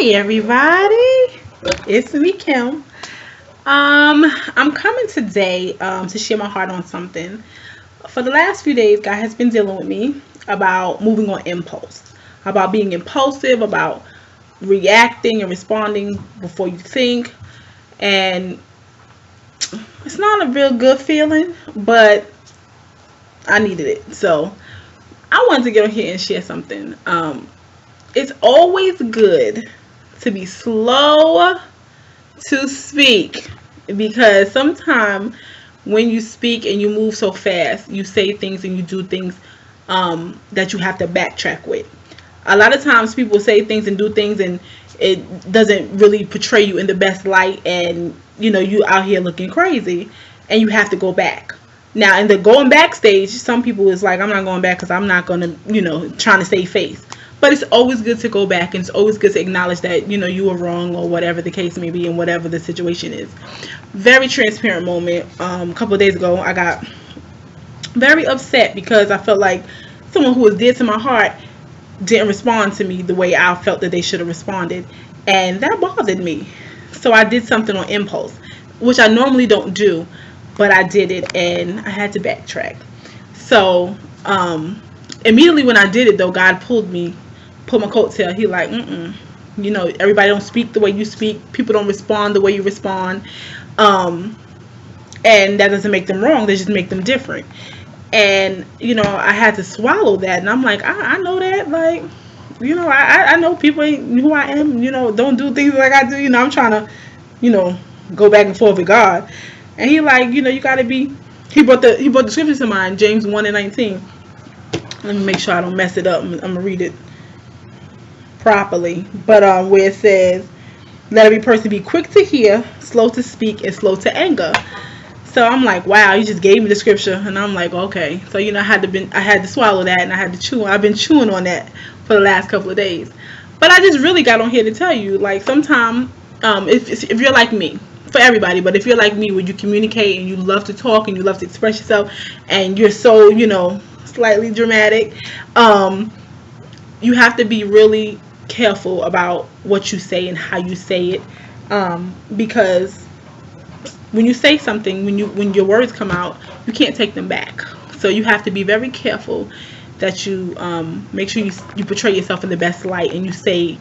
Hi everybody, it's me Kim. I'm coming today to share my heart on something. For the last few days, God has been dealing with me about moving on impulse, about being impulsive, about reacting and responding before you think, and it's not a real good feeling, but I needed it. So I wanted to get on here and share something. It's always good to be slow to speak because sometimes when you speak and you move so fast, you say things and you do things that you have to backtrack with. A lot of times people say things and do things and it doesn't really portray you in the best light, and you out here looking crazy and you have to go back. Now in the going back stage, some people is like, I'm not going back because I'm not going to, trying to save face. But it's always good to go back, and it's always good to acknowledge that you were wrong, or whatever the case may be, and whatever the situation is. Very transparent moment. A couple of days ago, I got very upset because I felt like someone who was dear to my heart didn't respond to me the way I felt that they should have responded, and that bothered me. So I did something on impulse, which I normally don't do, but I did it, and I had to backtrack. So immediately when I did it, though, God pulled my coattail. He like, everybody don't speak the way you speak. People don't respond the way you respond. And that doesn't make them wrong. They just make them different. And, I had to swallow that. And I'm like, I know that. Like, I know people ain't who I am, don't do things like I do. I'm trying to, go back and forth with God. And he like, you got to be, he brought the scriptures to mind, James 1:19. Let me make sure I don't mess it up. I'm going to read it properly. But where it says, let every person be quick to hear, slow to speak, and slow to anger. So I'm like, wow, you just gave me the scripture, and I'm like, okay. So I had to swallow that, and I had to chew. I've been chewing on that for the last couple of days. But I just really got on here to tell you, like, sometimes if you're like me, for everybody, but if you're like me, where you communicate and you love to talk and you love to express yourself, and you're so slightly dramatic, you have to be really careful about what you say and how you say it, because when you say something, when your words come out, you can't take them back. So you have to be very careful that you make sure you portray yourself in the best light and you say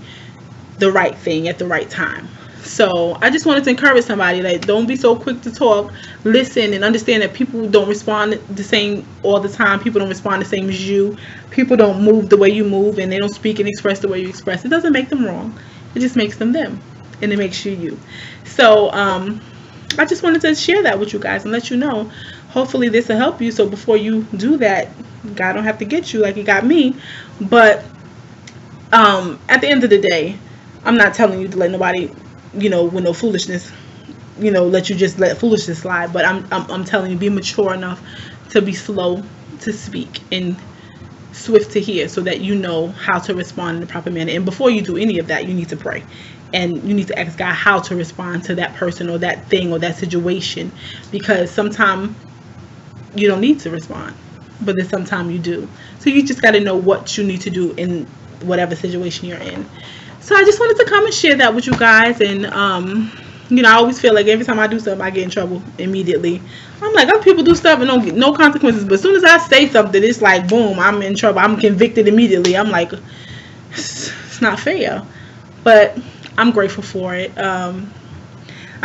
the right thing at the right time. So I just wanted to encourage somebody, like, don't be so quick to talk. Listen and understand that people don't respond the same all the time. People don't respond the same as you. People don't move the way you move, and they don't speak and express the way you express. It doesn't make them wrong. It just makes them them, and it makes you you. So I just wanted to share that with you guys and let you know. Hopefully this will help you. So before you do that, God don't have to get you like He got me. But at the end of the day, I'm not telling you to let nobody, with no foolishness, let you just let foolishness slide. But I'm telling you, be mature enough to be slow to speak and swift to hear, so that you know how to respond in the proper manner. And before you do any of that, you need to pray. And you need to ask God how to respond to that person or that thing or that situation. Because sometimes you don't need to respond, but then sometimes you do. So you just got to know what you need to do in whatever situation you're in. So I just wanted to come and share that with you guys. And I always feel like every time I do something, I get in trouble immediately. I'm like, other people do stuff and don't get no consequences, but as soon as I say something, it's like, boom, I'm in trouble. I'm convicted immediately. I'm like, it's not fair. But I'm grateful for it. I'm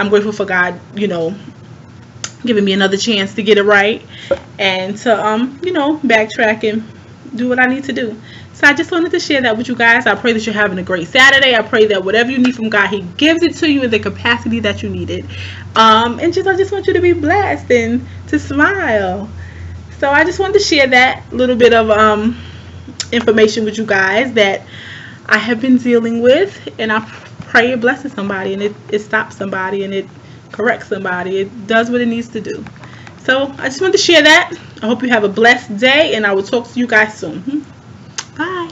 grateful for God, giving me another chance to get it right, and to backtrack and do what I need to do. So I just wanted to share that with you guys. I pray that you're having a great Saturday. I pray that whatever you need from God, He gives it to you in the capacity that you need it. And I just want you to be blessed and to smile. So I just wanted to share that little bit of information with you guys that I have been dealing with, and I pray it blesses somebody, and it stops somebody, and it corrects somebody. It does what it needs to do. So I just wanted to share that. I hope you have a blessed day, and I will talk to you guys soon. Bye.